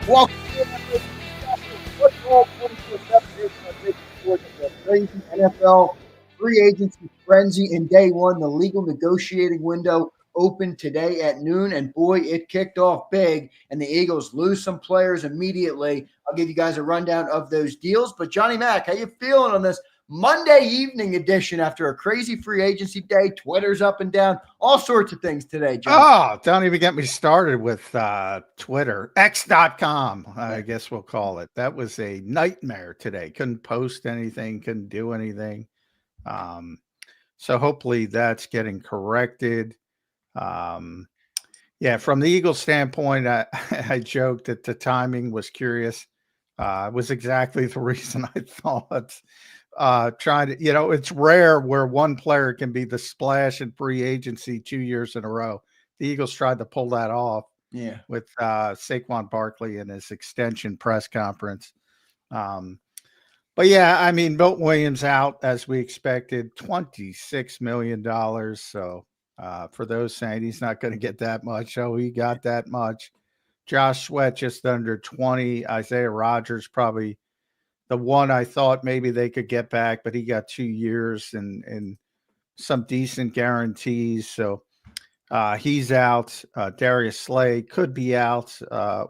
Welcome to another football 24/7 here on JAKIB Sports. The crazy NFL free agency frenzy in day one. The legal negotiating window opened today at noon, and boy, it kicked off big. And the Eagles lose some players immediately. I'll give you guys a rundown of those deals. But Johnny Mac, how you feeling on this Monday evening edition after a crazy free agency day? Twitter's up and down, all sorts of things today, John. Oh, don't even get me started with Twitter. X.com, I guess we'll call it. That was a nightmare today. Couldn't post anything, couldn't do anything. So hopefully that's getting corrected. Yeah, from the Eagles standpoint, I joked that the timing was curious. It was exactly the reason I thought. Trying to, it's rare where one player can be the splash in free agency 2 years in a row. The Eagles tried to pull that off with Saquon Barkley in his extension press conference. But yeah, I mean, Milton Williams out as we expected, $26 million. So for those saying he's not going to get that much, he got that much. Josh Sweat just under 20. Isaiah Rodgers probably the one I thought maybe they could get back, but he got 2 years and some decent guarantees. So he's out. Darius Slay could be out,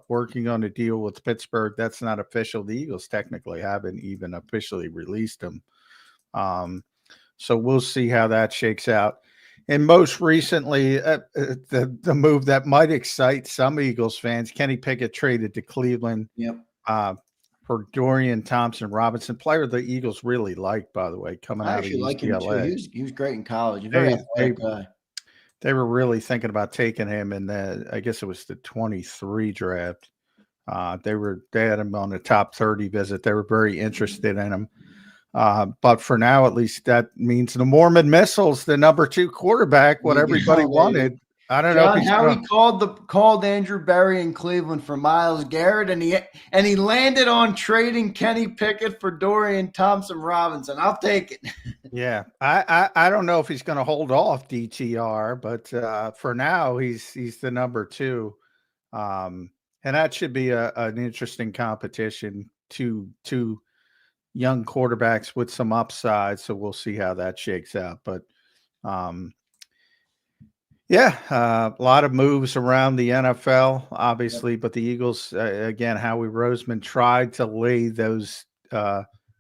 working on a deal with Pittsburgh. That's not official. The Eagles technically haven't even officially released him. So we'll see how that shakes out. And most recently, the move that might excite some Eagles fans, Kenny Pickett traded to Cleveland. For Dorian Thompson-Robinson, player the Eagles really liked, by the way, coming out of UCLA. Like him too. He was great in college. Very athletic guy. They were really thinking about taking him in I guess it was the 23 draft. They had him on the top 30 visit. They were very interested in him. But for now, at least that means the Mormon Missile's the number 2 quarterback, what everybody wanted. I don't know how he called Andrew Berry in Cleveland for Myles Garrett, and he landed on trading Kenny Pickett for Dorian Thompson-Robinson. I'll take it. Yeah, I don't know if he's going to hold off DTR, but for now he's the number 2, and that should be an interesting competition. Two young quarterbacks with some upside, so we'll see how that shakes out. But a lot of moves around the NFL, obviously, but the Eagles, again, Howie Roseman tried to lay those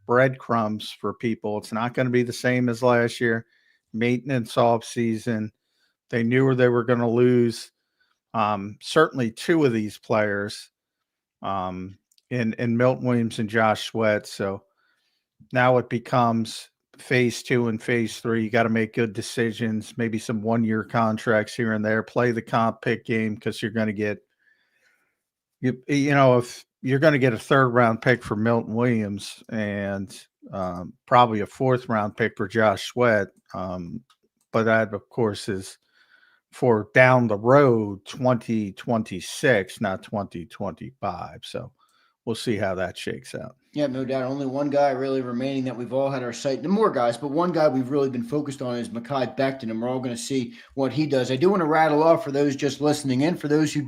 breadcrumbs for people. It's not going to be the same as last year. Maintenance off season. They knew they were going to lose certainly 2 of these players in Milton Williams and Josh Sweat. So now it becomes phase 2 and phase 3. You got to make good decisions, maybe some 1-year contracts here and there, play the comp pick game, because you're going to get, if you're going to get a 3rd round pick for Milton Williams and probably a 4th round pick for Josh Sweat. But that, of course, is for down the road 2026, not 2025. So we'll see how that shakes out. Yeah, no doubt. Only one guy really remaining that we've all had our sight. More guys, but one guy we've really been focused on is Maike Becton, and we're all going to see what he does. I do want to rattle off for those just listening in. For those who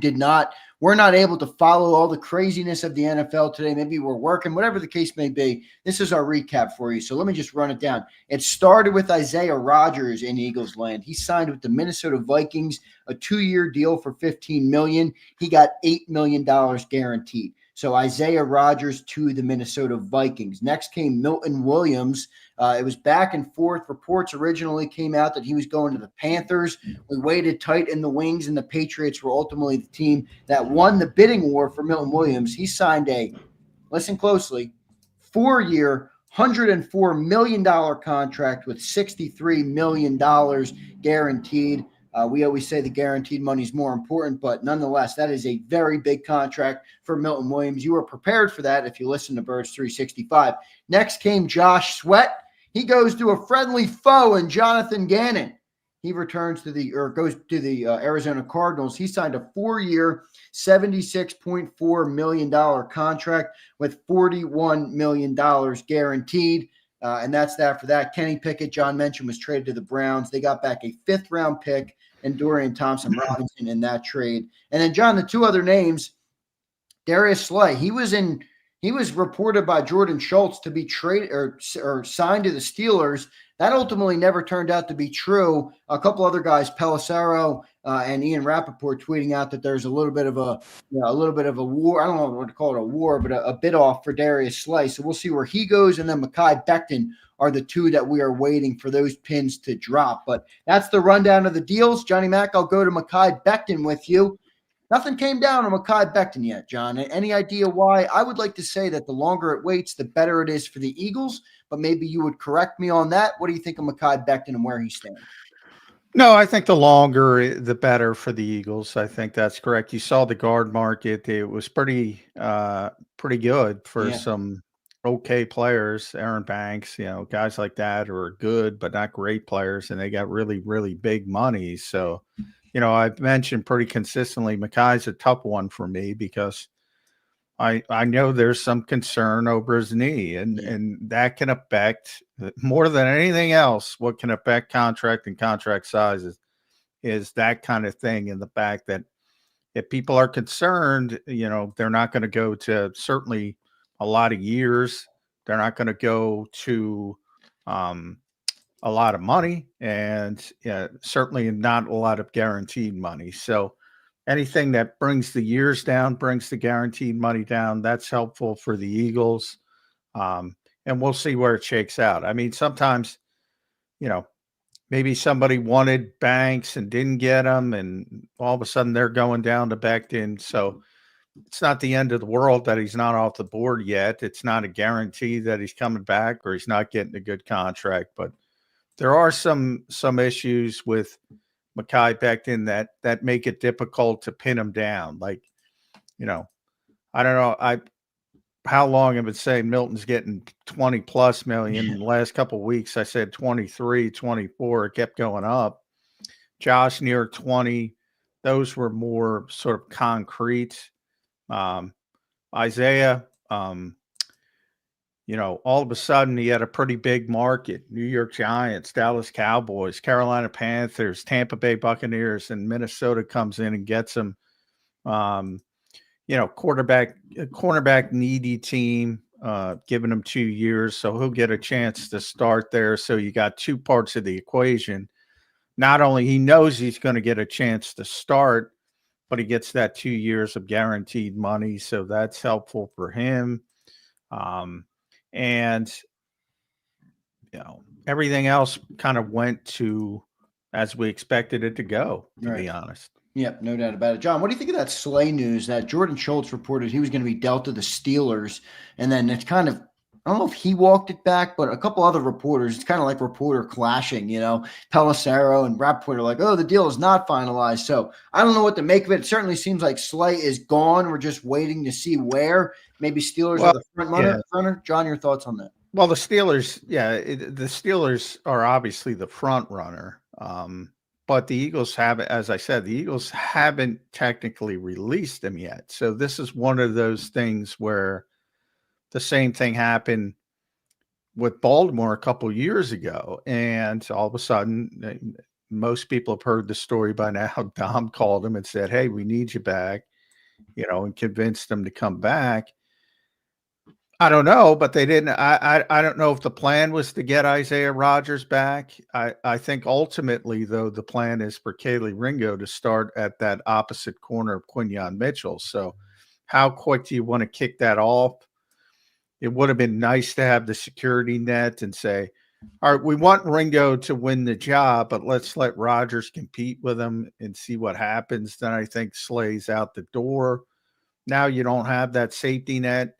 were not able to follow all the craziness of the NFL today. Maybe we're working, whatever the case may be. This is our recap for you. So let me just run it down. It started with Isaiah Rodgers in Eagles land. He signed with the Minnesota Vikings, a 2-year deal for $15 million. He got $8 million guaranteed. So Isaiah Rodgers to the Minnesota Vikings. Next came Milton Williams. It was back and forth. Reports originally came out that he was going to the Panthers. We waited tight in the wings, and the Patriots were ultimately the team that won the bidding war for Milton Williams. He signed listen closely, 4-year, $104 million contract with $63 million guaranteed. We always say the guaranteed money is more important, but nonetheless, that is a very big contract for Milton Williams. You were prepared for that if you listen to Birds 365. Next came Josh Sweat. He goes to a friendly foe in Jonathan Gannon. He returns goes to the Arizona Cardinals. He signed a 4-year, $76.4 million contract with $41 million guaranteed. And that's that for that. Kenny Pickett, John mentioned, was traded to the Browns. They got back a 5th-round pick and Dorian Thompson-Robinson in that trade. And then, John, the 2 other names, Darius Slay. He was reported by Jordan Schultz to be traded or signed to the Steelers. That ultimately never turned out to be true. A couple other guys, Pelissero and Ian Rappaport, tweeting out that there's a little bit of a war. I don't know what to call it, a war, but a bit off for Darius Slay. So we'll see where he goes. And then Maike Becton are the two that we are waiting for those pins to drop. But that's the rundown of the deals. Johnny Mac, I'll go to Maike Becton with you. Nothing came down on Maike Becton yet, John. Any idea why? I would like to say that the longer it waits, the better it is for the Eagles, but maybe you would correct me on that. What do you think of Maike Becton and where he stands? No, I think the longer, the better for the Eagles. I think that's correct. You saw the guard market. It was pretty good for some okay players. Aaron Banks, guys like that who are good, but not great players, and they got really, really big money. So, I've mentioned pretty consistently, Makai's a tough one for me because I know there's some concern over his knee, and that can affect more than anything else. What can affect contract and contract sizes is that kind of thing, in the fact that if people are concerned, they're not going to go to certainly a lot of years. They're not going to go to a lot of money, and certainly not a lot of guaranteed money. So anything that brings the years down, brings the guaranteed money down, that's helpful for the Eagles. And we'll see where it shakes out. I mean, sometimes, maybe somebody wanted Banks and didn't get him, and all of a sudden they're going down to Becton. So it's not the end of the world that he's not off the board yet. It's not a guarantee that he's coming back or he's not getting a good contract, but there are some issues with Maike Becton that make it difficult to pin him down. Like, I don't know. How long I've been saying Milton's getting 20 plus million. In the last couple of weeks, I said 23, 24. It kept going up. Josh near 20. Those were more sort of concrete. Isaiah, all of a sudden he had a pretty big market. New York Giants, Dallas Cowboys, Carolina Panthers, Tampa Bay Buccaneers, and Minnesota comes in and gets him. Cornerback needy team, giving him 2 years. So he'll get a chance to start there. So you got two parts of the equation. Not only he knows he's going to get a chance to start, but he gets that 2 years of guaranteed money. So that's helpful for him. And everything else kind of went to as we expected it to go, to be honest. Yep, no doubt about it. John, what do you think of that Slay news that Jordan Schultz reported he was going to be dealt to the Steelers? And then it's kind of, I don't know if he walked it back, but a couple other reporters, it's kind of like reporter clashing, Pelissero and Rappaport are like, oh, the deal is not finalized. So I don't know what to make of it. It certainly seems like Slay is gone. We're just waiting to see where. Maybe Steelers are the front runner. John, your thoughts on that? Well, the Steelers, the Steelers are obviously the front runner. But the Eagles haven't, as I said, the Eagles haven't technically released him yet. So this is one of those things where the same thing happened with Baltimore a couple of years ago. And all of a sudden, most people have heard the story by now. Dom called him and said, hey, we need you back, and convinced him to come back. I don't know, but they didn't. I don't know if the plan was to get Isaiah Rodgers back. I think ultimately, though, the plan is for Kaylee Ringo to start at that opposite corner of Quinyon Mitchell. So how quick do you want to kick that off? It would have been nice to have the security net and say, all right, we want Ringo to win the job, but let's let Rodgers compete with him and see what happens. Then I think Slay's out the door. Now you don't have that safety net.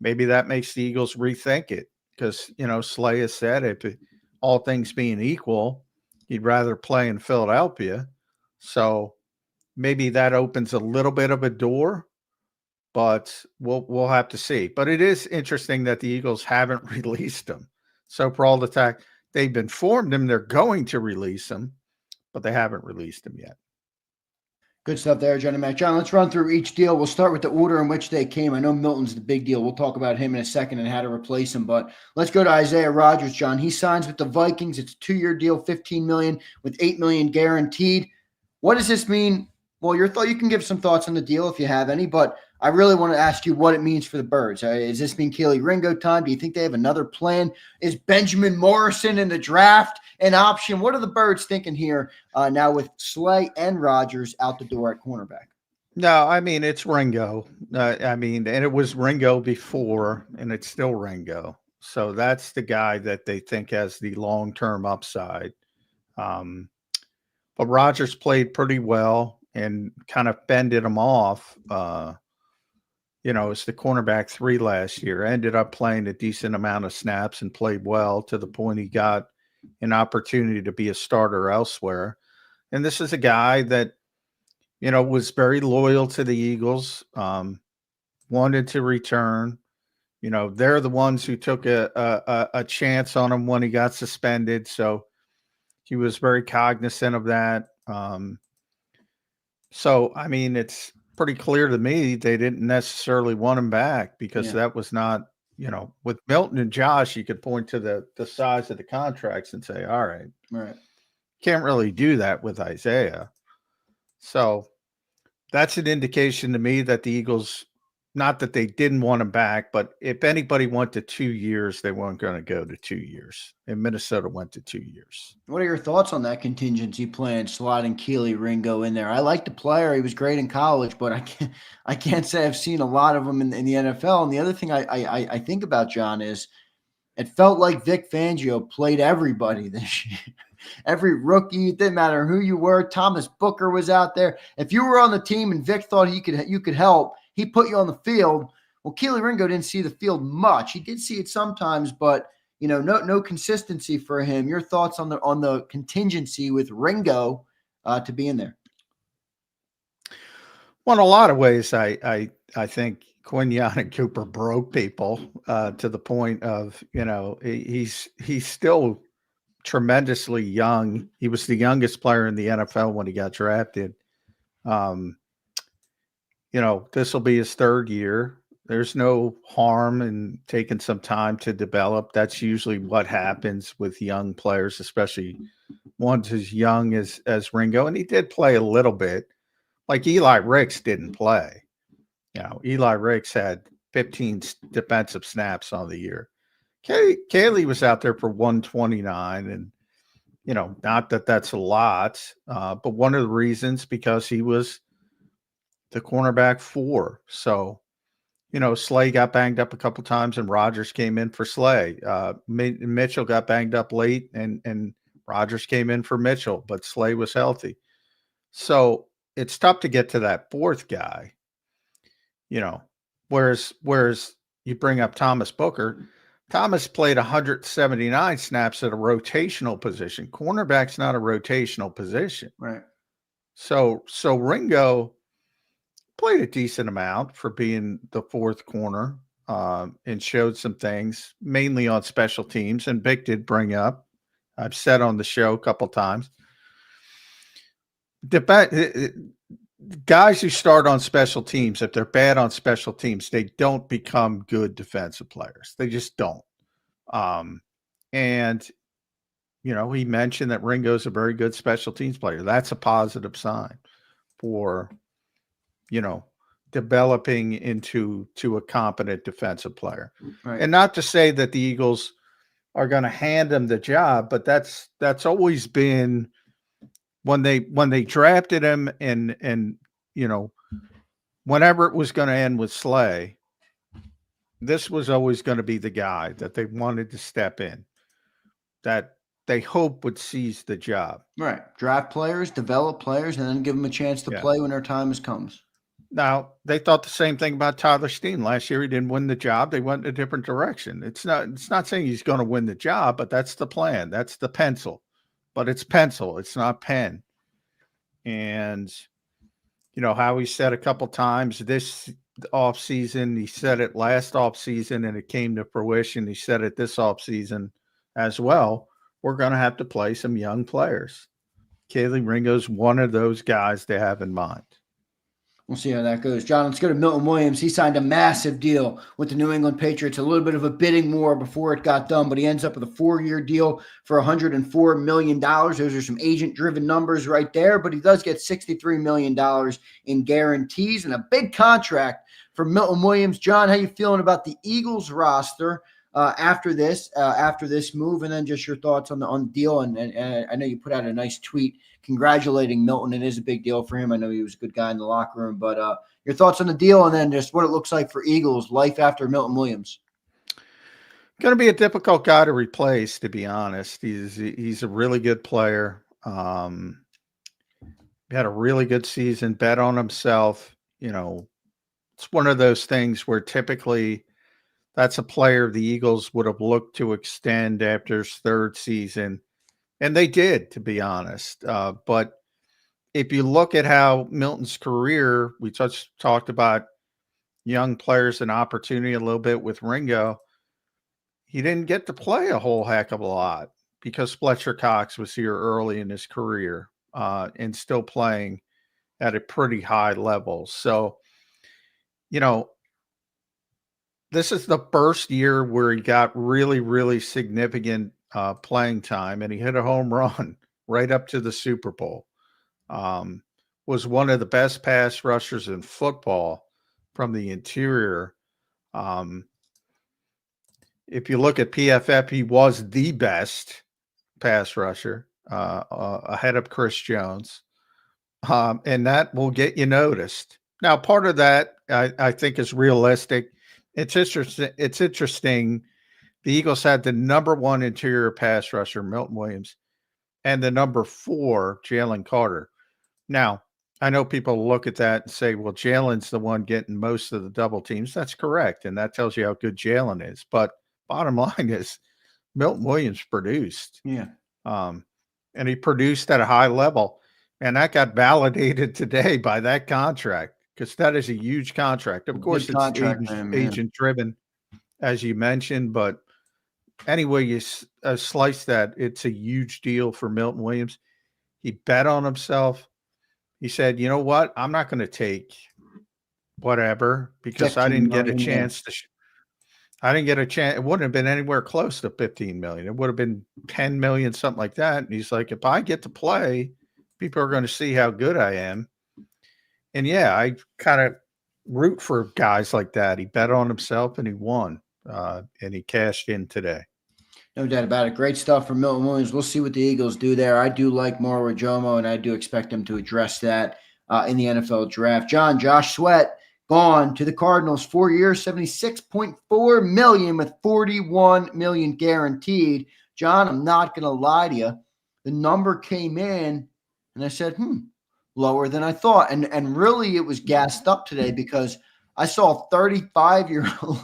Maybe that makes the Eagles rethink it because, Slay has said if all things being equal, he'd rather play in Philadelphia. So maybe that opens a little bit of a door, but we'll have to see. But it is interesting that the Eagles haven't released him. So for all the time they've informed him they're going to release him, but they haven't released him yet. Good stuff there, Johnny Mac. John, let's run through each deal. We'll start with the order in which they came. I know Milton's the big deal. We'll talk about him in a second and how to replace him. But let's go to Isaiah Rodgers, John. He signs with the Vikings. It's a 2-year deal, $15 million with $8 million guaranteed. What does this mean? Well, you can give some thoughts on the deal if you have any. But I really want to ask you what it means for the Birds. Does this mean Kelee Ringo time? Do you think they have another plan? Is Benjamin Morrison in the draft an option? What are the Birds thinking here now with Slay and Rodgers out the door at cornerback? No, I mean, it's Ringo. And it was Ringo before, and it's still Ringo. So that's the guy that they think has the long-term upside. But Rodgers played pretty well and kind of fended him off, as the cornerback 3 last year. Ended up playing a decent amount of snaps and played well to the point he got an opportunity to be a starter elsewhere. And this is a guy that, was very loyal to the Eagles, wanted to return. They're the ones who took a chance on him when he got suspended. So he was very cognizant of that. It's pretty clear to me they didn't necessarily want him back because that was not, with Milton and Josh, you could point to the size of the contracts and say, all right. Can't really do that with Isaiah. So that's an indication to me that the Eagles, not that they didn't want him back, but if anybody went to 2 years, they weren't going to go to 2 years. And Minnesota went to 2 years. What are your thoughts on that contingency plan, sliding Kelee Ringo in there? I like the player; he was great in college, but I can't say I've seen a lot of him in the NFL. And the other thing I think about, John, is it felt like Vic Fangio played everybody this year. Every rookie, it didn't matter who you were. Thomas Booker was out there. If you were on the team and Vic thought you could help, he put you on the field. Well, Kelee Ringo didn't see the field much. He did see it sometimes, but no consistency for him. Your thoughts on the contingency with Ringo to be in there? Well, in a lot of ways, I think Quinyon and Cooper broke people to the point of he's still tremendously young. He was the youngest player in the NFL when he got drafted. This will be his 3rd year. There's no harm in taking some time to develop. That's usually what happens with young players, especially ones as young as Ringo. And he did play a little bit. Like Eli Ricks didn't play. Eli Ricks had 15 defensive snaps on the year. Kelee was out there for 129, and not that that's a lot, but one of the reasons because he was the cornerback 4. So, Slay got banged up a couple times, and Rodgers came in for Slay. Mitchell got banged up late, and Rodgers came in for Mitchell, but Slay was healthy. So it's tough to get to that 4th guy. Whereas you bring up Thomas Booker. Thomas played 179 snaps at a rotational position. Cornerback's not a rotational position. Right. So Ringo played a decent amount for being the 4th corner and showed some things, mainly on special teams. And Vic did bring up, I've said on the show a couple times, guys who start on special teams, if they're bad on special teams, they don't become good defensive players. They just don't. He mentioned that Ringo's a very good special teams player. That's a positive sign for, developing into a competent defensive player. Right. And not to say that the Eagles are going to hand him the job, but that's always been when they drafted him and whenever it was going to end with Slay, this was always going to be the guy that they wanted to step in, that they hope would seize the job. Right. Draft players, develop players, and then give them a chance to play when their time comes. Now, they thought the same thing about Tyler Steen. Last year, he didn't win the job. They went in a different direction. It's not saying he's going to win the job, but that's the plan. That's the pencil. But it's pencil. It's not pen. And, how he said a couple times this offseason, he said it last offseason, and it came to fruition. He said it this offseason as well. We're going to have to play some young players. Kelee Ringo's one of those guys they have in mind. We'll see how that goes. John, let's go to Milton Williams. He signed a massive deal with the New England Patriots, a little bit of a bidding war before it got done, but he ends up with a 4-year deal for $104 million. Those are some agent-driven numbers right there, but he does get $63 million in guarantees and a big contract for Milton Williams. John, how you feeling about the Eagles roster after this move, and then just your thoughts on the deal? And I know you put out a nice tweet congratulating Milton. It is a big deal for him. I know he was a good guy in the locker room, but your thoughts on the deal and then just what it looks like for Eagles life after Milton Williams. Going to be a difficult guy to replace, to be honest. He's a really good player. Had a really good season, bet on himself. You know, it's one of those things where typically that's a player the Eagles would have looked to extend after his third season. And they did, to be honest. But if you look at how Milton's career, we talked about young players and opportunity a little bit with Ringo. He didn't get to play a whole heck of a lot because Fletcher Cox was here early in his career and still playing at a pretty high level. So, you know, this is the first year where he got really, really significant playing time, and he hit a home run right up to the Super Bowl. Was one of the best pass rushers in football from the interior. If you look at PFF, he was the best pass rusher ahead of Chris Jones. And that will get you noticed. Now, part of that, I think, is realistic. It's interesting. The Eagles had the number 1 interior pass rusher, Milton Williams, and the number 4, Jalen Carter. Now, I know people look at that and say, well, Jalen's the one getting most of the double teams. That's correct, and that tells you how good Jalen is. But bottom line is Milton Williams produced. Yeah. And he produced at a high level, and that got validated today by that contract because that is a huge contract. Of course, it's agent-driven, as you mentioned, but anyway you slice that, it's a huge deal for Milton Williams. He bet on himself. He said, you know what? I'm not going to take whatever because I didn't get a chance to I didn't get a chance. It wouldn't have been anywhere close to 15 million. It would have been 10 million, something like that. And he's like, if I get to play, people are going to see how good I am. And yeah, I kind of root for guys like that. He bet on himself and he won. And he cashed in today. No doubt about it. Great stuff from Milton Williams. We'll see what the Eagles do there. I do like Moro Jomo, and I do expect them to address that in the NFL draft. John, Josh Sweat gone to the Cardinals, 4 years, $76.4 million with $41 million guaranteed. John, I'm not going to lie to you. The number came in, and I said, lower than I thought. And really, it was gassed up today because I saw 35-year-old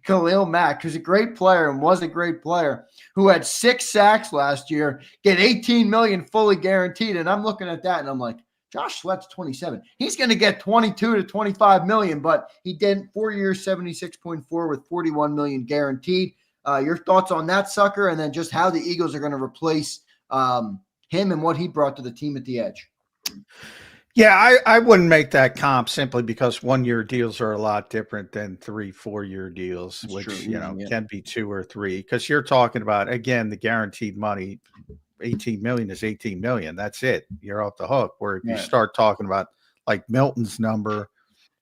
Khalil Mack, who's a great player and was a great player, who had 6 sacks last year, get $18 million fully guaranteed. And I'm looking at that and I'm like, Josh Sweat's 27. He's going to get 22 to 25 million, but he didn't. 4 years, 76.4 with 41 million guaranteed. Your thoughts on that sucker, and then just how the Eagles are going to replace him and what he brought to the team at the edge. Yeah, I wouldn't make that comp simply because 1-year deals are a lot different than 3-4-year deals, that's which true. Can be 2 or 3. Because you're talking about, again, the guaranteed money. 18 million is 18 million. That's it. You're off the hook. Where if you start talking about like Milton's number,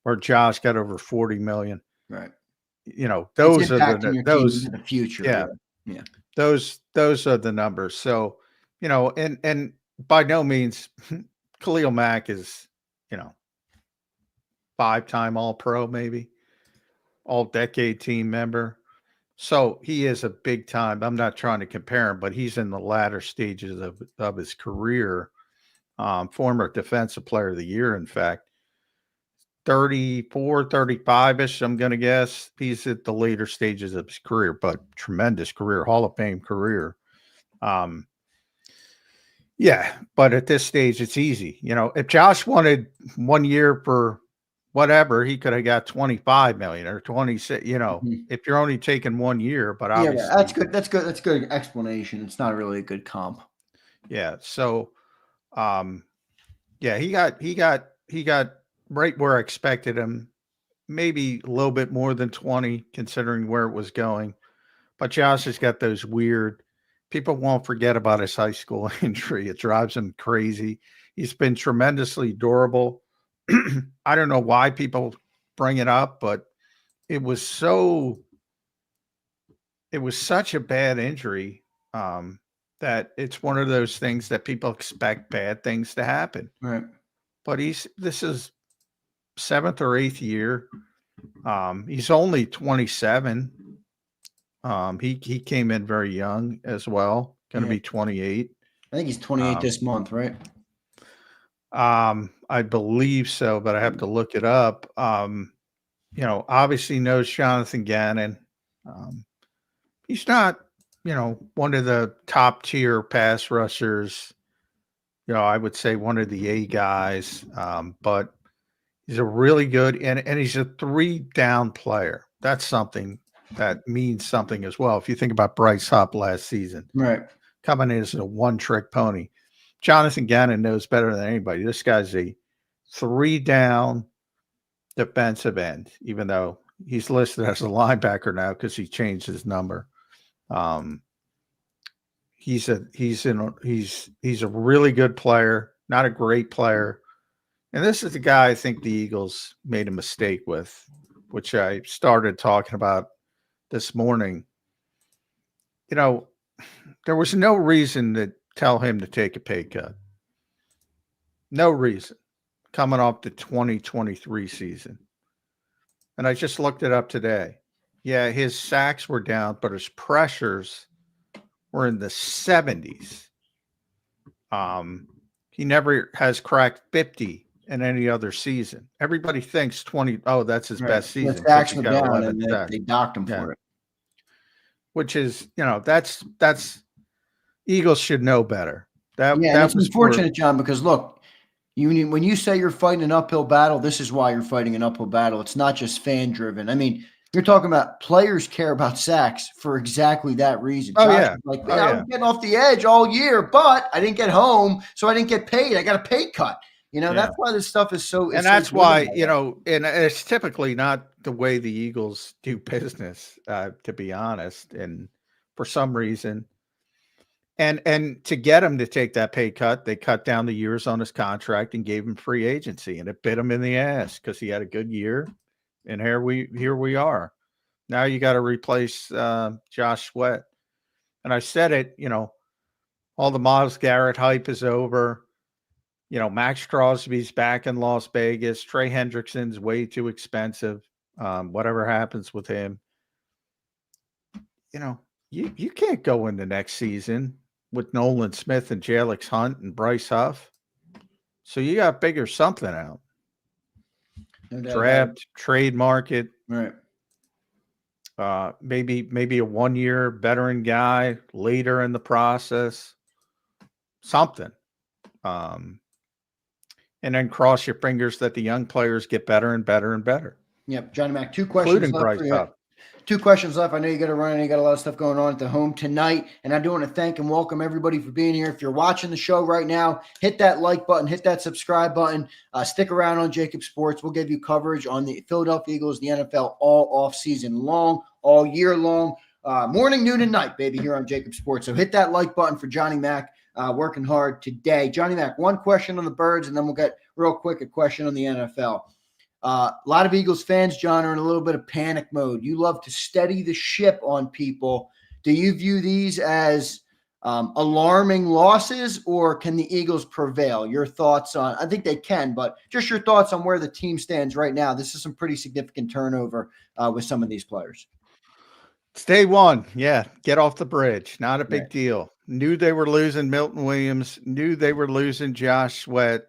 or Josh got over 40 million, right? Those are the future. Yeah. Those are the numbers. So, and by no means. Khalil Mack is, 5-time All-Pro, maybe All-Decade team member. So he is a big time. I'm not trying to compare him, but he's in the latter stages of his career. Former Defensive Player of the Year, in fact. 34, 35-ish, I'm going to guess. He's at the later stages of his career, but tremendous career, Hall of Fame career. Yeah, but at this stage, it's easy. If Josh wanted 1 year for whatever, he could have got 25 million or 26. If you're only taking 1 year, but obviously, that's good. That's good. That's good explanation. It's not really a good comp. Yeah. So, he got right where I expected him. Maybe a little bit more than 20, considering where it was going. But Josh has got those weird. People won't forget about his high school injury. It drives him crazy. He's been tremendously durable. I don't know why people bring it up, but it was such a bad injury that it's one of those things that people expect bad things to happen. Right. But this is 7th or 8th year. He's only 27. He came in very young as well. Going to be 28. I think he's 28 this month, right? I believe so, but I have to look it up. Obviously knows Jonathan Gannon. He's not, one of the top tier pass rushers. I would say one of the A guys, but he's a really good, and he's a 3-down player. That's something that means something as well. If you think about Bryce Hupp last season, right, coming in as a one-trick pony, Jonathan Gannon knows better than anybody. This guy's a 3-down defensive end, even though he's listed as a linebacker now because he changed his number. He's a really good player, not a great player. And this is the guy I think the Eagles made a mistake with, which I started talking about this morning. There was no reason to tell him to take a pay cut. No reason. Coming off the 2023 season. And I just looked it up today. Yeah, his sacks were down, but his pressures were in the 70s. He never has cracked 50 in any other season. Everybody thinks 20. Oh, that's his best season. The sacks were down, and they docked him for it. Which is, that's Eagles should know better. That was unfortunate, John, because look, when you say you're fighting an uphill battle, this is why you're fighting an uphill battle. It's not just fan driven. I mean, you're talking about players care about sacks for exactly that reason. Oh, yeah. Like, I was getting off the edge all year, but I didn't get home, so I didn't get paid. I got a pay cut. That's why this stuff is so. And that's why, and it's typically not the way the Eagles do business, to be honest. And for some reason, and to get him to take that pay cut, they cut down the years on his contract and gave him free agency, and it bit him in the ass because he had a good year. And here we are. Now you got to replace Josh Sweat. And I said it, all the Myles Garrett hype is over. Max Crosby's back in Las Vegas. Trey Hendrickson's way too expensive. Whatever happens with him, you can't go in the next season with Nolan Smith and Jalix Hunt and Bryce Huff. So you got to figure something out. Draft, trade market, right? Maybe a 1-year veteran guy later in the process. Something. And then cross your fingers that the young players get better and better and better. Yep. Johnny Mac, 2 questions including left. Bryce Huff. 2 questions left. I know you got to run and you got a lot of stuff going on at the home tonight. And I do want to thank and welcome everybody for being here. If you're watching the show right now, hit that like button, hit that subscribe button. Stick around on JAKIB Sports. We'll give you coverage on the Philadelphia Eagles, the NFL, all off season long, all year long, morning, noon, and night, baby, here on JAKIB Sports. So hit that like button for Johnny Mac. Working hard today. Johnny Mac, 1 question on the Birds, and then we'll get real quick a question on the NFL. A lot of Eagles fans, John, are in a little bit of panic mode. You love to steady the ship on people. Do you view these as alarming losses, or can the Eagles prevail? Your thoughts on – I think they can, but just your thoughts on where the team stands right now. This is some pretty significant turnover with some of these players. It's day 1. Yeah, get off the bridge. Not a big deal. Knew they were losing Milton Williams. Knew they were losing Josh Sweat.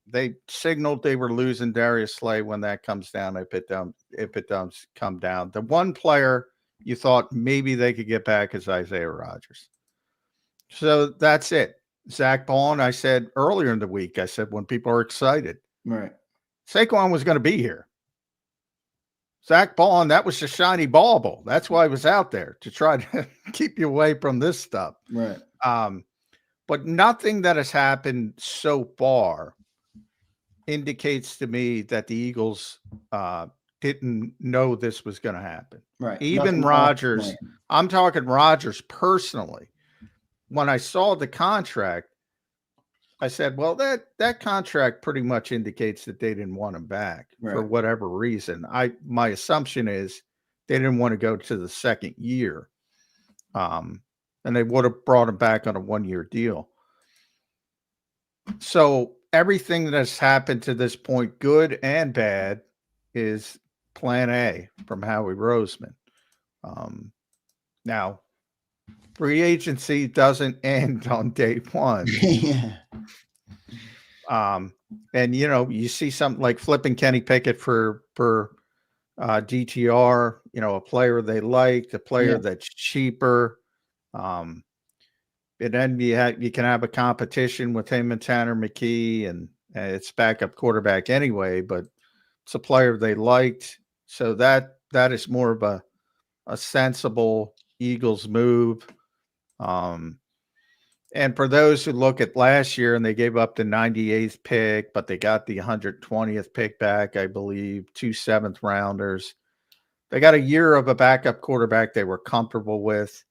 They signaled they were losing Darius Slay when that comes down. If it does come down, the one player you thought maybe they could get back is Isaiah Rodgers. So that's it. Zach Bond, I said earlier in the week, I said when people are excited, right? Saquon was going to be here. Zach Bond, that was the shiny bauble. That's why he was out there, to try to keep you away from this stuff. Right. But nothing that has happened so far indicates to me that the Eagles didn't know this was going to happen. Right. Even Nothing Rodgers, I'm talking Rodgers personally. When I saw the contract, I said, well, that contract pretty much indicates that they didn't want him back for whatever reason. My assumption is they didn't want to go to the second year. And they would have brought him back on a 1-year deal. So everything that's happened to this point, good and bad, is plan A from Howie Roseman. Now, free agency doesn't end on day one. yeah. And you see something like flipping Kenny Pickett for DTR, a player they like, a player that's cheaper. And then you can have a competition with him and Tanner McKee, and it's backup quarterback anyway, but it's a player they liked. So that is more of a sensible Eagles move. And for those who look at last year and they gave up the 98th pick, but they got the 120th pick back, I believe, 2 7th-rounders. They got a year of a backup quarterback they were comfortable with,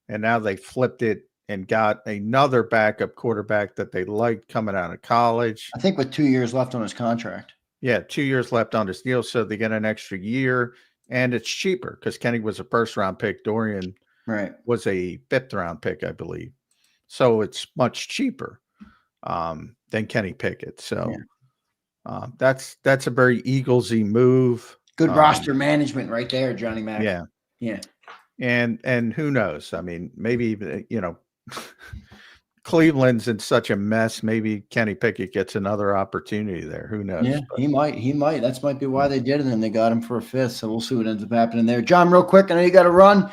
and now they flipped it and got another backup quarterback that they liked coming out of college. I think with 2 years left on his contract. Yeah, 2 years left on his deal, so they get an extra year, and it's cheaper because Kenny was a first-round pick. Dorian was a 5th-round pick, I believe. So it's much cheaper than Kenny Pickett. So that's a very Eaglesy move. Good roster management right there, Johnny Mac. Yeah. Yeah. And who knows? I mean, maybe, Cleveland's in such a mess. Maybe Kenny Pickett gets another opportunity there. Who knows? Yeah, he might. That might be why they did it, and they got him for a 5th. So we'll see what ends up happening there. John, real quick, I know you got to run.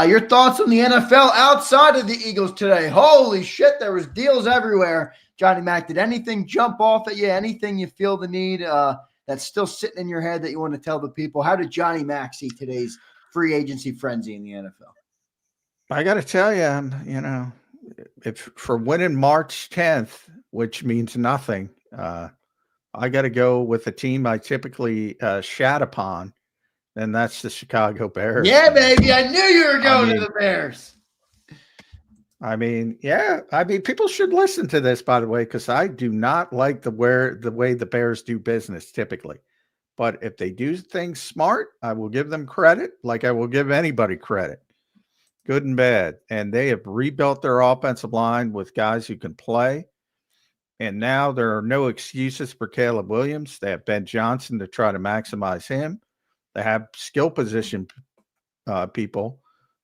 Your thoughts on the NFL outside of the Eagles today? Holy shit, there was deals everywhere. Johnny Mac, did anything jump off at you? Anything you feel the need that's still sitting in your head that you want to tell the people? How did Johnny Mac see today's free agency frenzy in the NFL? I got to tell you, if for winning March 10th, which means nothing, I got to go with the team I typically shat upon, and that's the Chicago Bears. Yeah, baby. I knew you were going to the Bears. People should listen to this, by the way, because I do not like the way the Bears do business typically. But if they do things smart, I will give them credit like I will give anybody credit. Good and bad. And they have rebuilt their offensive line with guys who can play. And now there are no excuses for Caleb Williams. They have Ben Johnson to try to maximize him. They have skill position people.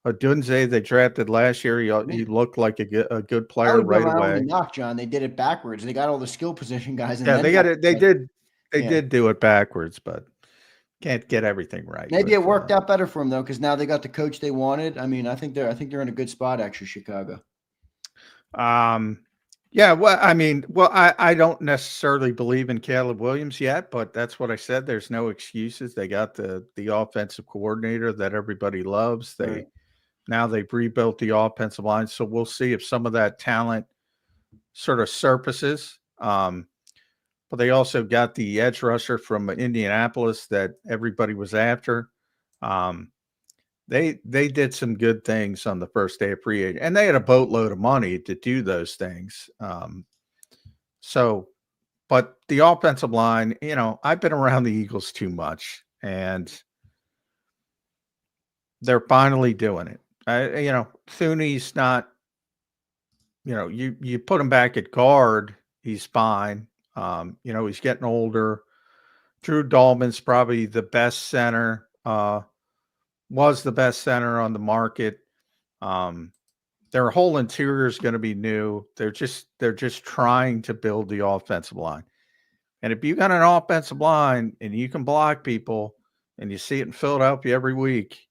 Odunze, they drafted last year. He looked like a good player right away. Knock, John. They did it backwards. They got all the skill position guys. And they got it. They did do it backwards, but can't get everything right. Maybe it worked out better for them though, because now they got the coach they wanted. I mean, I think they're in a good spot actually, Chicago. Yeah, I don't necessarily believe in Caleb Williams yet, but that's what I said. There's no excuses. They got the offensive coordinator that everybody loves. Now they've rebuilt the offensive line, so we'll see if some of that talent sort of surfaces. But they also got the edge rusher from Indianapolis that everybody was after. They did some good things on the first day of free agency, and they had a boatload of money to do those things. But the offensive line, I've been around the Eagles too much, and they're finally doing it. Thuney's not, you put him back at guard, he's fine. He's getting older. Drew Dahlman's probably the best center, was the best center on the market. Their whole interior is going to be new. They're just trying to build the offensive line. And if you got an offensive line and you can block people, and you see it in Philadelphia every week,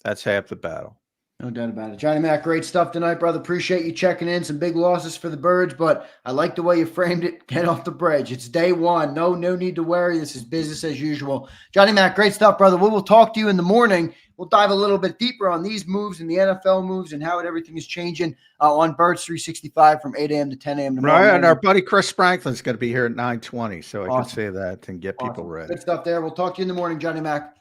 that's half the battle. No doubt about it. Johnny Mac, great stuff tonight, brother. Appreciate you checking in. Some big losses for the Birds, but I like the way you framed it. Get off the bridge. It's day one. No need to worry. This is business as usual. Johnny Mac, great stuff, brother. We will talk to you in the morning. We'll dive a little bit deeper on these moves and the NFL moves and how everything is changing on Birds 365 from 8 a.m. to 10 a.m. tomorrow Right, and morning. our buddy Chris Franklin's going to be here at 9:20, so I Awesome. can say that and get people ready. Good stuff there. We'll talk to you in the morning, Johnny Mac.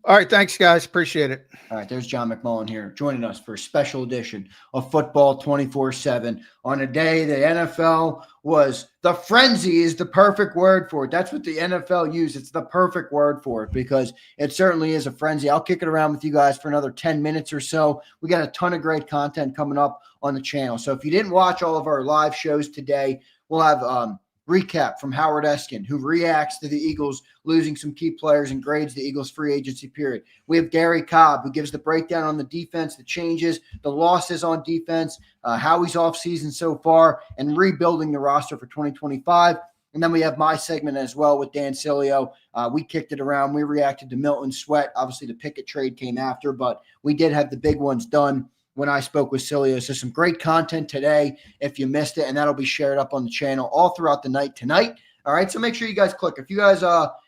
All right, thanks, guys. Appreciate it. All right, there's John McMullen here joining us for a special edition of Football 24/7 on a day the NFL was – the frenzy is the perfect word for it. That's what the NFL used. It's the perfect word for it because it certainly is a frenzy. I'll kick it around with you guys for another 10 minutes or so. We got a ton of great content coming up on the channel. So if you didn't watch all of our live shows today, we'll have recap from Howard Eskin, who reacts to the Eagles losing some key players and grades the Eagles free agency period. We have Gary Cobb, who gives the breakdown on the defense, the changes, the losses on defense, how he's off season so far, and rebuilding the roster for 2025. And then we have my segment as well with Dan Cilio. We kicked it around. We reacted to Milton Sweat. Obviously, the Pickett trade came after, but we did have the big ones done when I spoke with Cilio. So some great content today if you missed it, and that'll be shared up on the channel all throughout the night tonight. All right, so make sure you guys click. If you guys,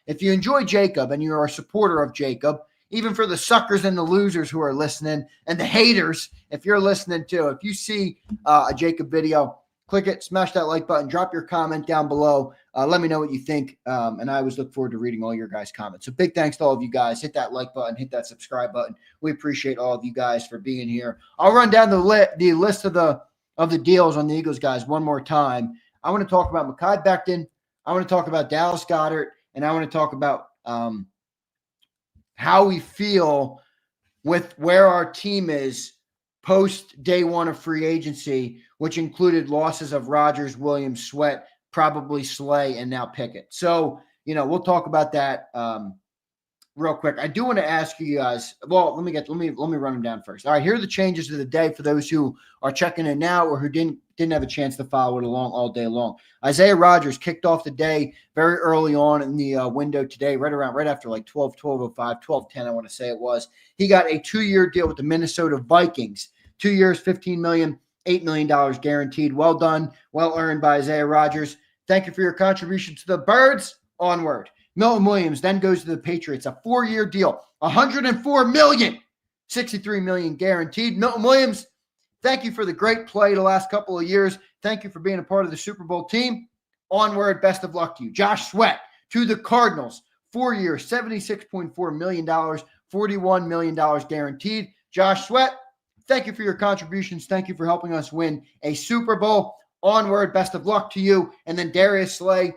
if you enjoy JAKIB and you're a supporter of JAKIB, even for the suckers and the losers who are listening and the haters, if you're listening too, if you see a JAKIB video, click it, smash that like button, drop your comment down below. Let me know what you think, and I always look forward to reading all your guys' comments. So big thanks to all of you guys. Hit that like button, hit that subscribe button. We appreciate all of you guys for being here. I'll run down the list of the deals on the Eagles guys one more time. I want to talk about Maike Becton. I want to talk about Dallas Goedert, and I want to talk about how we feel with where our team is post day one of free agency, which included losses of Rodgers, Williams, Sweat, probably Slay, and now Pickett. So, we'll talk about that real quick. I do want to ask you guys, well, let me run them down first. All right, here are the changes of the day for those who are checking in now or who didn't have a chance to follow it along all day long. Isaiah Rodgers kicked off the day very early on in the window today, right after like 12:05, 12:10, I want to say it was. He got a 2-year deal with the Minnesota Vikings. 2 years, $15 million, $8 million guaranteed. Well done, well earned by Isaiah Rodgers. Thank you for your contribution to the Birds. Onward. Milton Williams then goes to the Patriots, a 4-year deal, $104 million, $63 million guaranteed. Milton Williams, thank you for the great play the last couple of years. Thank you for being a part of the Super Bowl team. Onward, best of luck to you. Josh Sweat to the Cardinals, 4 years, $76.4 million, $41 million guaranteed. Josh Sweat, thank you for your contributions. Thank you for helping us win a Super Bowl. Onward, best of luck to you. And then Darius Slay,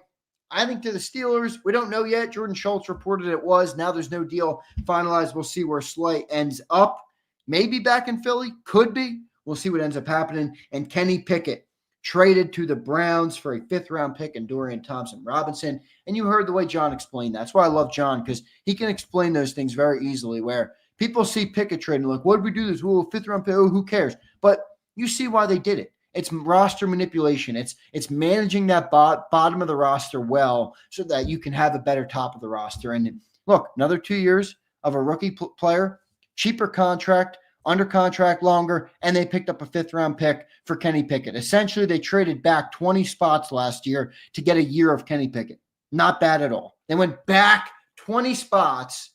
I think to the Steelers. We don't know yet. Jordan Schultz reported it was. Now there's no deal finalized. We'll see where Slay ends up. Maybe back in Philly. Could be. We'll see what ends up happening. And Kenny Pickett traded to the Browns for a 5th-round pick and Dorian Thompson-Robinson. And you heard the way John explained that. That's why I love John, because he can explain those things very easily, where people see Pickett trade and like, what did we do this? Well, 5th-round pick. Oh, who cares? But you see why they did it. It's roster manipulation. It's managing that bottom of the roster well so that you can have a better top of the roster. And look, another 2 years of a rookie player, cheaper contract, under contract longer, and they picked up a 5th-round pick for Kenny Pickett. Essentially, they traded back 20 spots last year to get a year of Kenny Pickett. Not bad at all. They went back 20 spots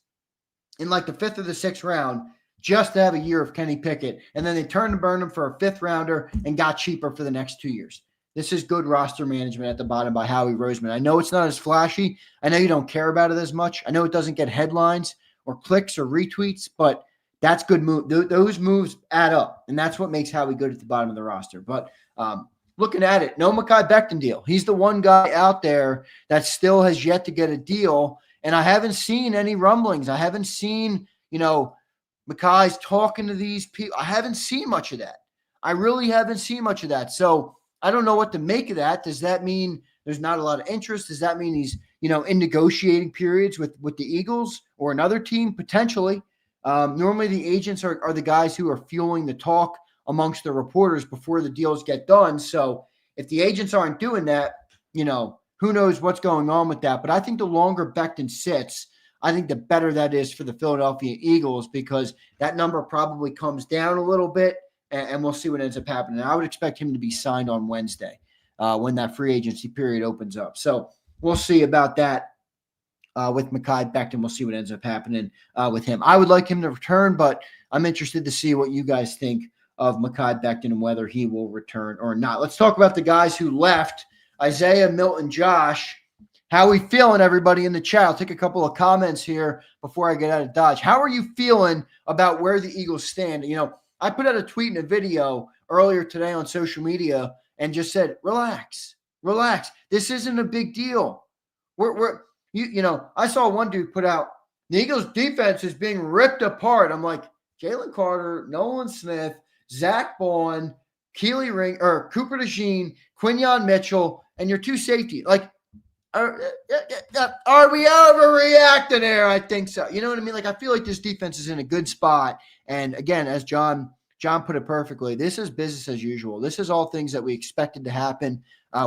in like the 5th or the 6th round just to have a year of Kenny Pickett, and then they turned and burned him for a 5th-rounder and got cheaper for the next 2 years. This is good roster management at the bottom by Howie Roseman. I know it's not as flashy. I know you don't care about it as much. I know it doesn't get headlines or clicks or retweets, but that's good move. Those moves add up, and that's what makes Howie good at the bottom of the roster. But looking at it, no Maike Becton deal. He's the one guy out there that still has yet to get a deal, and I haven't seen any rumblings. I haven't seen, Makai's talking to these people. I haven't seen much of that. I really haven't seen much of that. So I don't know what to make of that. Does that mean there's not a lot of interest? Does that mean he's, in negotiating periods with the Eagles or another team? Potentially. Normally the agents are the guys who are fueling the talk amongst the reporters before the deals get done. So if the agents aren't doing that, who knows what's going on with that. But I think the longer Becton sits, I think the better that is for the Philadelphia Eagles, because that number probably comes down a little bit, and we'll see what ends up happening. I would expect him to be signed on Wednesday when that free agency period opens up. So we'll see about that with Maike Becton. We'll see what ends up happening with him. I would like him to return, but I'm interested to see what you guys think of Maike Becton and whether he will return or not. Let's talk about the guys who left. Isaiah, Milton, Josh. How are we feeling, everybody in the chat? I'll take a couple of comments here before I get out of Dodge. How are you feeling about where the Eagles stand? You know, I put out a tweet and a video earlier today on social media and just said, relax. This isn't a big deal. I saw one dude put out, the Eagles defense is being ripped apart. I'm like, Jalen Carter, Nolan Smith, Zach Bond, Cooper DeJean, Quinyon Mitchell, and your two safety. Like, are we overreacting there? I think so. You know what I mean? Like, I feel like this defense is in a good spot. And again, as John put it perfectly, this is business as usual. This is all things that we expected to happen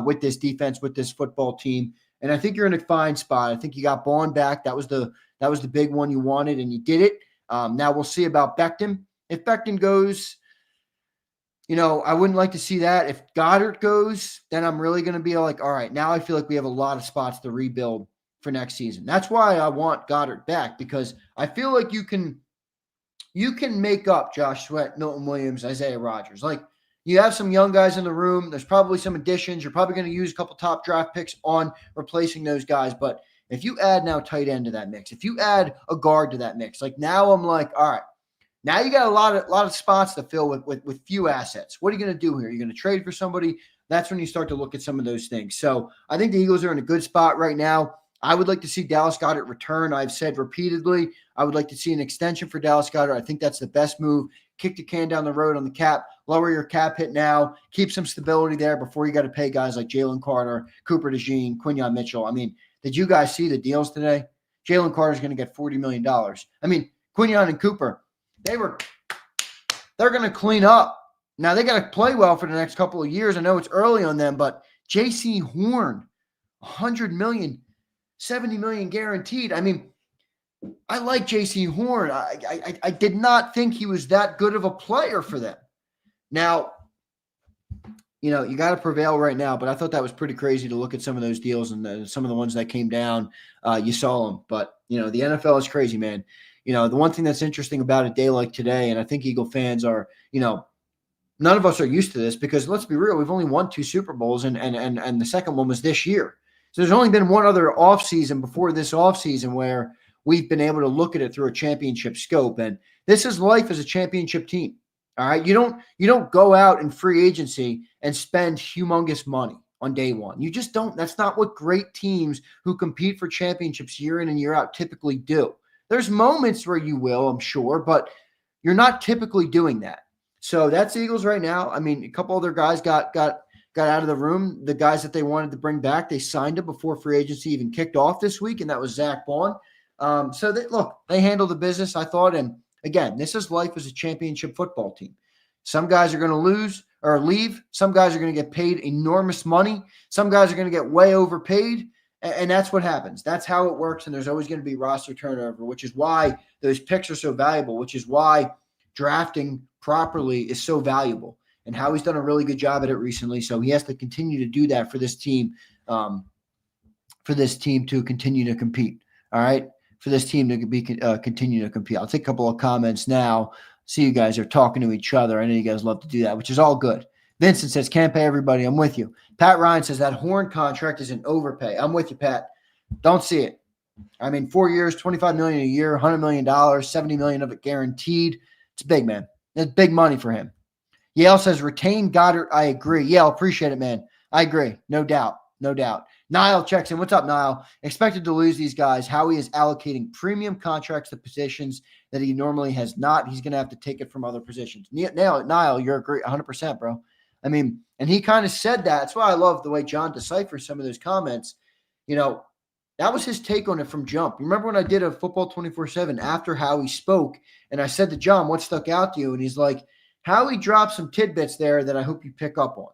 with this defense, with this football team. And I think you're in a fine spot. I think you got Bond back. That was the big one you wanted, and you did it. Now we'll see about Becton. If Becton goes, I wouldn't like to see that. If Goddard goes, then I'm really going to be like, all right, now I feel like we have a lot of spots to rebuild for next season. That's why I want Goddard back, because I feel like you can make up Josh Sweat, Milton Williams, Isaiah Rodgers. Like, you have some young guys in the room. There's probably some additions. You're probably going to use a couple top draft picks on replacing those guys. But if you add now tight end to that mix, if you add a guard to that mix, like now I'm like, all right, now you got a lot of spots to fill with few assets. What are you going to do here? You're going to trade for somebody? That's when you start to look at some of those things. So I think the Eagles are in a good spot right now. I would like to see Dallas Goedert return. I've said repeatedly, I would like to see an extension for Dallas Goedert. I think that's the best move. Kick the can down the road on the cap, lower your cap hit now, keep some stability there before you got to pay guys like Jalen Carter, Cooper DeJean, Quinyon Mitchell. I mean, did you guys see the deals today? Jalen Carter is going to get $40 million. I mean, Quinyon and Cooper, they're going to clean up. Now, they got to play well for the next couple of years. I know it's early on them, but J.C. Horn, $100 million, $70 million guaranteed. I mean, I like J.C. Horn. I did not think he was that good of a player for them. Now, you got to prevail right now, but I thought that was pretty crazy to look at some of those deals and some of the ones that came down. You saw them, but, the NFL is crazy, man. The one thing that's interesting about a day like today, and I think Eagle fans are, none of us are used to this, because let's be real, we've only won 2 Super Bowls, and the second one was this year. So there's only been one other offseason before this offseason where we've been able to look at it through a championship scope. And this is life as a championship team. All right. You don't go out in free agency and spend humongous money on day one. You just don't. That's not what great teams who compete for championships year in and year out typically do. There's moments where you will, I'm sure, but you're not typically doing that. So that's the Eagles right now. I mean, a couple other guys got out of the room. The guys that they wanted to bring back, they signed them before free agency even kicked off this week, and that was Zach Bond. So they handled the business, I thought. And again, this is life as a championship football team. Some guys are going to lose or leave. Some guys are going to get paid enormous money. Some guys are going to get way overpaid. And that's what happens. That's how it works. And there's always going to be roster turnover, which is why those picks are so valuable, which is why drafting properly is so valuable. And Howie's done a really good job at it recently. So he has to continue to do that for this team to continue to compete. All right. For this team to be continue to compete. I'll take a couple of comments now. See, you guys are talking to each other. I know you guys love to do that, which is all good. Vincent says, can't pay everybody. I'm with you. Pat Ryan says that Horn contract is an overpay. I'm with you, Pat. Don't see it. I mean, 4 years, $25 million a year, $100 million, $70 million of it guaranteed. It's big, man. It's big money for him. Yale says, retain Goddard. I agree. Yale, appreciate it, man. I agree. No doubt. Niall checks in. What's up, Niall? Expected to lose these guys. Howie is allocating premium contracts to positions that he normally has not. He's going to have to take it from other positions. Niall, you're agree 100%, bro. I mean, and he kind of said that. That's why I love the way John deciphers some of those comments. That was his take on it from jump. Remember when I did a Football 24/7 after Howie spoke, and I said to John, what stuck out to you? And he's like, Howie dropped some tidbits there that I hope you pick up on.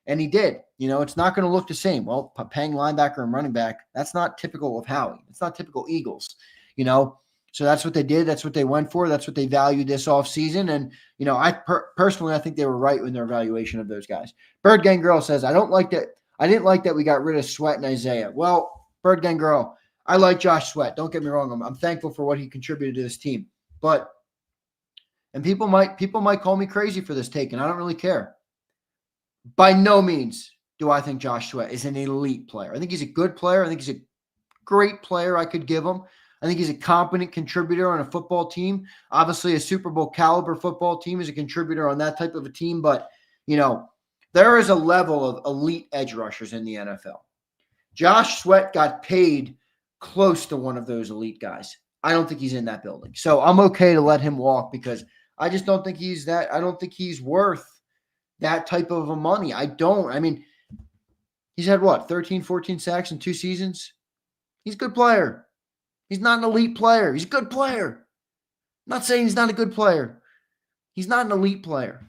And he did. It's not going to look the same. Well, paying linebacker and running back, that's not typical of Howie. It's not typical Eagles. So that's what they did. That's what they went for. That's what they valued this offseason. And, I personally, I think they were right in their evaluation of those guys. Bird Gang Girl says, I didn't like that we got rid of Sweat and Isaiah. Well, Bird Gang Girl, I like Josh Sweat. Don't get me wrong. I'm thankful for what he contributed to this team. And people might call me crazy for this take, and I don't really care. By no means do I think Josh Sweat is an elite player. I think he's a good player. I think he's a great player I could give him. I think he's a competent contributor on a football team. Obviously, a Super Bowl caliber football team is a contributor on that type of a team. But, there is a level of elite edge rushers in the NFL. Josh Sweat got paid close to one of those elite guys. I don't think he's in that building. So I'm okay to let him walk because I just don't think he's that. I don't think he's worth that type of a money. I mean, he's had 13, 14 sacks in 2 seasons. He's a good player. He's not an elite player. He's a good player. I'm not saying he's not a good player. He's not an elite player.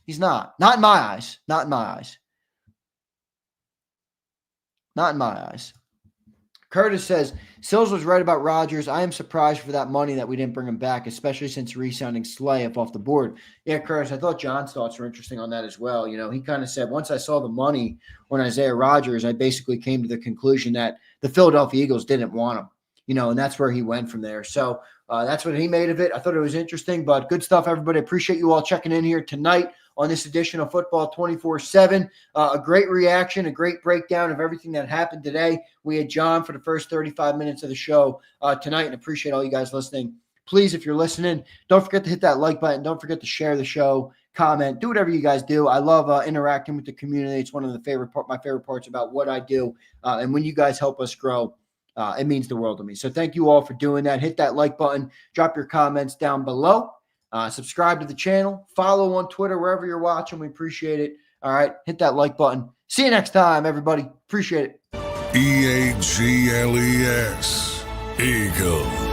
He's not. Not in my eyes. Not in my eyes. Not in my eyes. Curtis says, Sills was right about Rodgers. I am surprised for that money that we didn't bring him back, especially since re-signing Slay off the board. Yeah, Curtis, I thought John's thoughts were interesting on that as well. He kind of said, once I saw the money on Isaiah Rodgers, I basically came to the conclusion that the Philadelphia Eagles didn't want him, and that's where he went from there. So that's what he made of it. I thought it was interesting, but good stuff, everybody. Appreciate you all checking in here tonight on this edition of Football 24/7. A great reaction, a great breakdown of everything that happened today. We had John for the first 35 minutes of the show tonight, and appreciate all you guys listening. Please, if you're listening, don't forget to hit that like button. Don't forget to share the show, comment, do whatever you guys do. I love interacting with the community. It's one of my favorite parts about what I do. And when you guys help us grow, it means the world to me. So thank you all for doing that. Hit that like button. Drop your comments down below. Subscribe to the channel. Follow on Twitter, wherever you're watching. We appreciate it. All right. Hit that like button. See you next time, everybody. Appreciate it. EAGLES. Eagles.